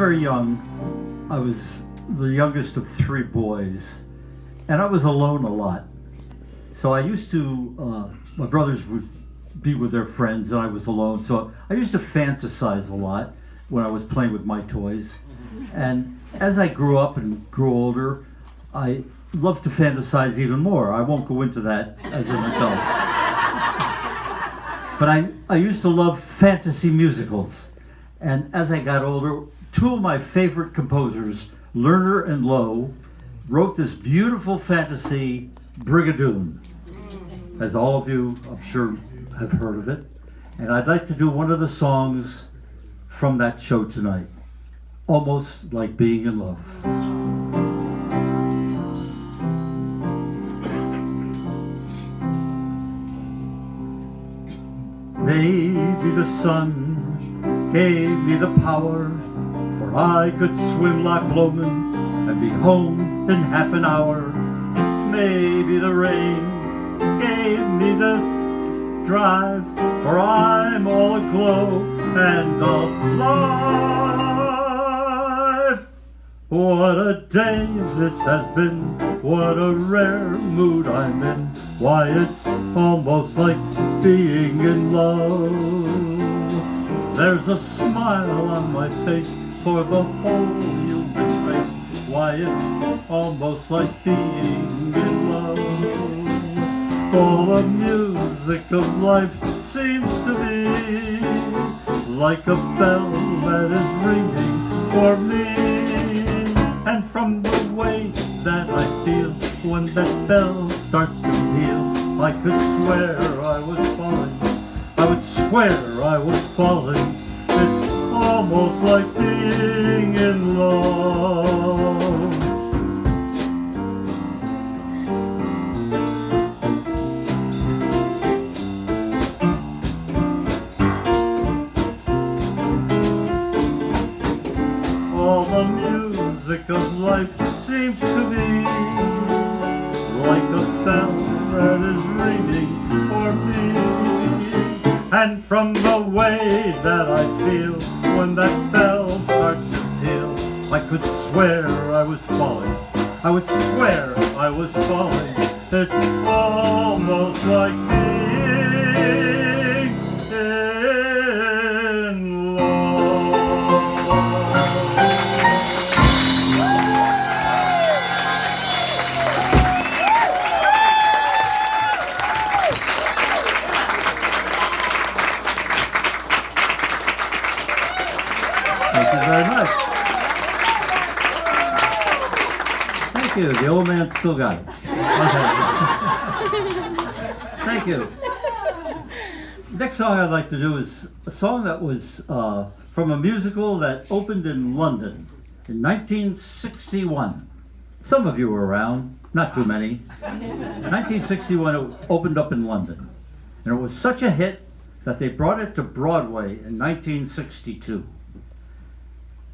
very young, I was the youngest of three boys, and I was alone a lot. So I used to, my brothers would be with their friends and I was alone. So I used to fantasize a lot when I was playing with my toys. And as I grew up and grew older, I loved to fantasize even more. I won't go into that as an adult. But I used to love fantasy musicals. And as I got older, two of my favorite composers, Lerner and Lowe, wrote this beautiful fantasy, Brigadoon. As all of you, I'm sure, have heard of it. And I'd like to do one of the songs from that show tonight, Almost Like Being in Love. Maybe the sun gave me the power, for I could swim like Loman and be home in half an hour. Maybe the rain gave me the drive, for I'm all aglow and alive. What a day this has been, what a rare mood I'm in. Why, it's almost like being in love. There's a smile on my face for the whole human race. Why, it's almost like being in love. All the music of life seems to be like a bell that is ringing for me. And from the way that I feel when that bell starts to peal, I could swear I was falling. I would swear I was falling. It's almost like being in love. All the music of life seems to be like a bell that is ringing for me. And from the way that I feel when that bell starts to peal, I could swear I was falling. I would swear I was falling. It's almost like being in love. Thank you very much. Thank you. The old man still got it. Okay. Thank you. Next song I'd like to do is a song that was from a musical that opened in London in 1961. Some of you were around, not too many. 1961, it opened up in London. And it was such a hit that they brought it to Broadway in 1962.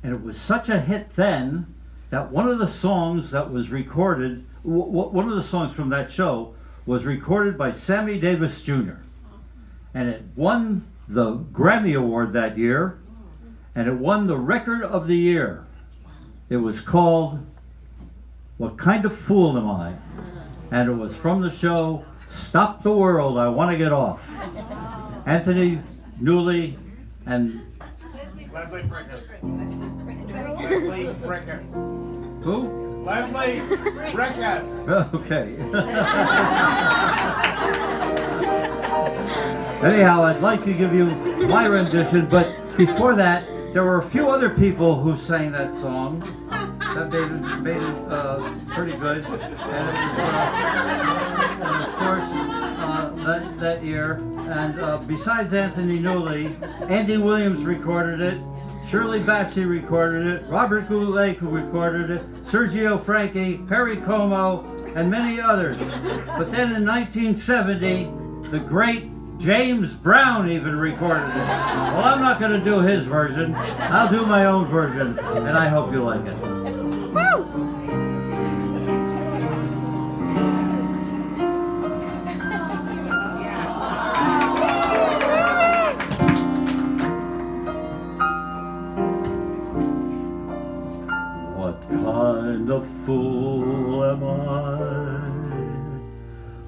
And it was such a hit then that one of the songs that was recorded, one of the songs from that show was recorded by Sammy Davis Jr. And it won the Grammy Award that year, and it won the Record of the Year. It was called What Kind of Fool Am I? And it was from the show Stop the World, I Want to Get Off. Anthony Newley and Leslie Brickers. Leslie Brickers. who? Leslie Brickers. Okay. Anyhow, I'd like to give you my rendition, but before that, there were a few other people who sang that song that made it pretty good. And, and of course, that year, and besides Anthony Newley, Andy Williams recorded it, Shirley Bassey recorded it, Robert Goulet who recorded it, Sergio Franchi, Perry Como, and many others. But then in 1970, the great James Brown even recorded it. Well, I'm not going to do his version. I'll do my own version, and I hope you like it. Woo! of fool am I,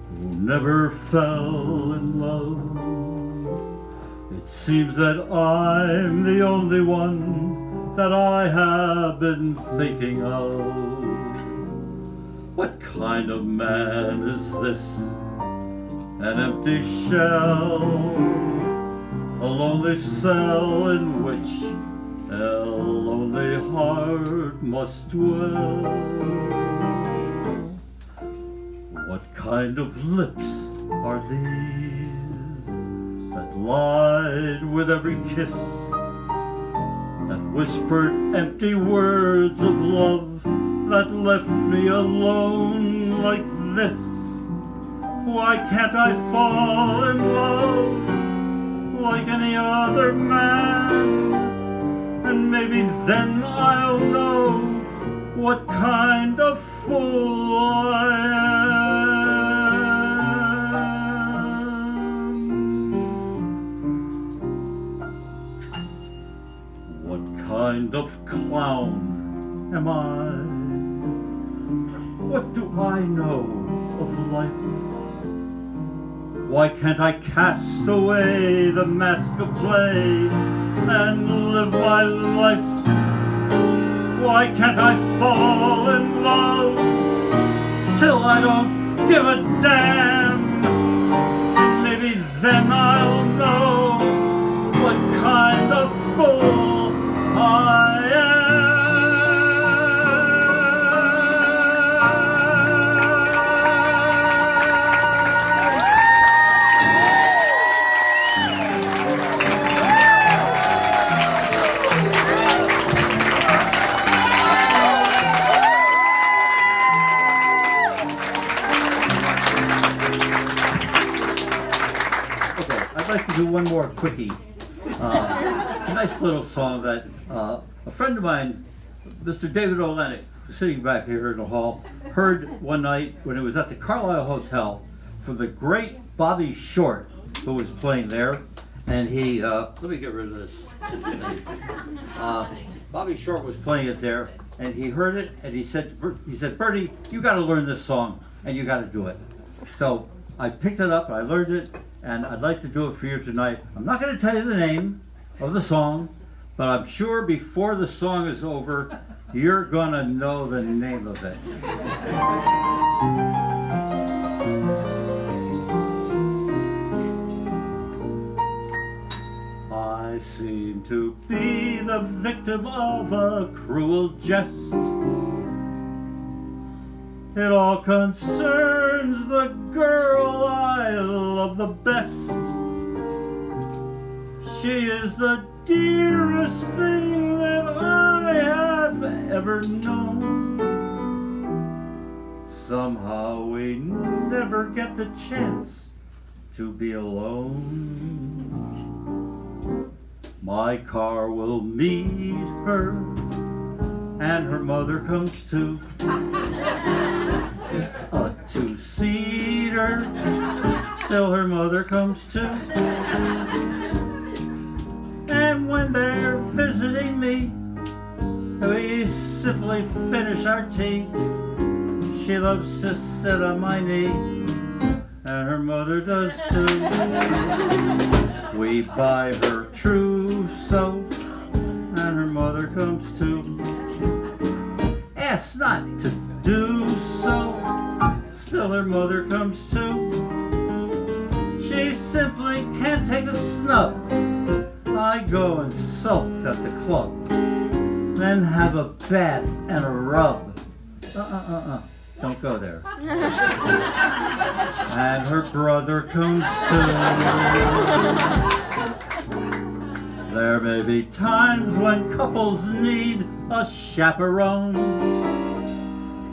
who never fell in love? It seems that I'm the only one that I have been thinking of. What kind of man is this? An empty shell, a lonely cell in which a lonely heart must dwell. What kind of lips are these that lied with every kiss, that whispered empty words of love, that left me alone like this? Why can't I fall in love like any other man? And maybe then I'll know what kind of fool I am. What kind of clown am I? What do I know of life? Why can't I cast away the mask of play and live my life? Why can't I fall in love till I don't give a damn? Maybe then I'll know what kind of fool I am. I'd like to do one more quickie. A nice little song that a friend of mine, Mr. David Olenek, sitting back here in the hall, heard one night when he was at the Carlisle Hotel from the great Bobby Short, who was playing there. And he, let me get rid of this. Bobby Short was playing it there, and he heard it, and he said, Bertie, you got to learn this song, and you got to do it. So I picked it up, I learned it, and I'd like to do it for you tonight. I'm not going to tell you the name of the song, but I'm sure before the song is over, you're going to know the name of it. I seem to be the victim of a cruel jest. It all concerns the girl I love the best. She is the dearest thing that I have ever known. Somehow we never get the chance to be alone. My car will meet her, and her mother comes too. It's a two-seater, still her mother comes too. And when they're visiting me, we simply finish our tea. She loves to sit on my knee, and her mother does too. We buy her trousseau, and her mother comes too. Ask not to do so, still her mother comes too. She simply can't take a snub. I go and sulk at the club, then have a bath and a rub. Don't go there. And her brother comes too. There may be times when couples need a chaperone,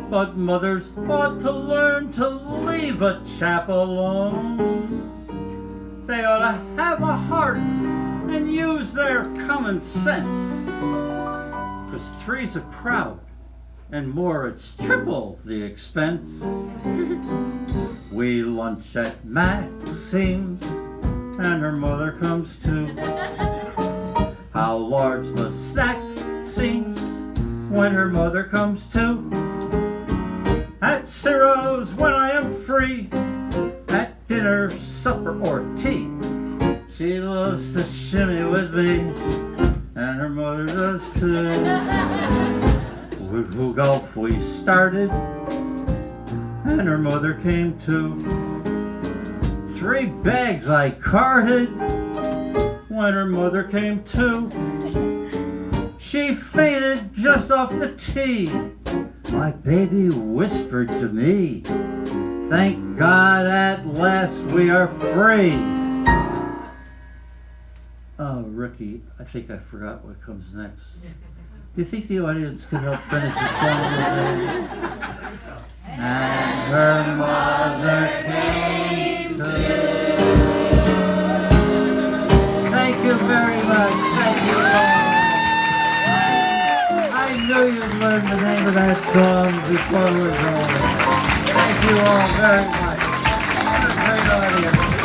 but mothers ought to learn to leave a chap alone. They ought to have a heart and use their common sense. 'Cause three's a crowd, and more, it's triple the expense. We lunch at Maxine's, and her mother comes too. How large the snack seems when her mother comes too. at Ciro's when I am free, at dinner, supper, or tea. She loves to shimmy with me, and her mother does too. Woo-hoo golf we started, and her mother came too. 3 bags I carted when her mother came too. She fainted just off the tee. My baby whispered to me, thank God at last we are free. Oh, Ricky, I think I forgot what comes next. Do you think the audience could help finish the song with me? And her mother came to. Thank you very much. Thank you all. I knew you'd learn the name of that song before it was over. Thank you all very much. What a great audience.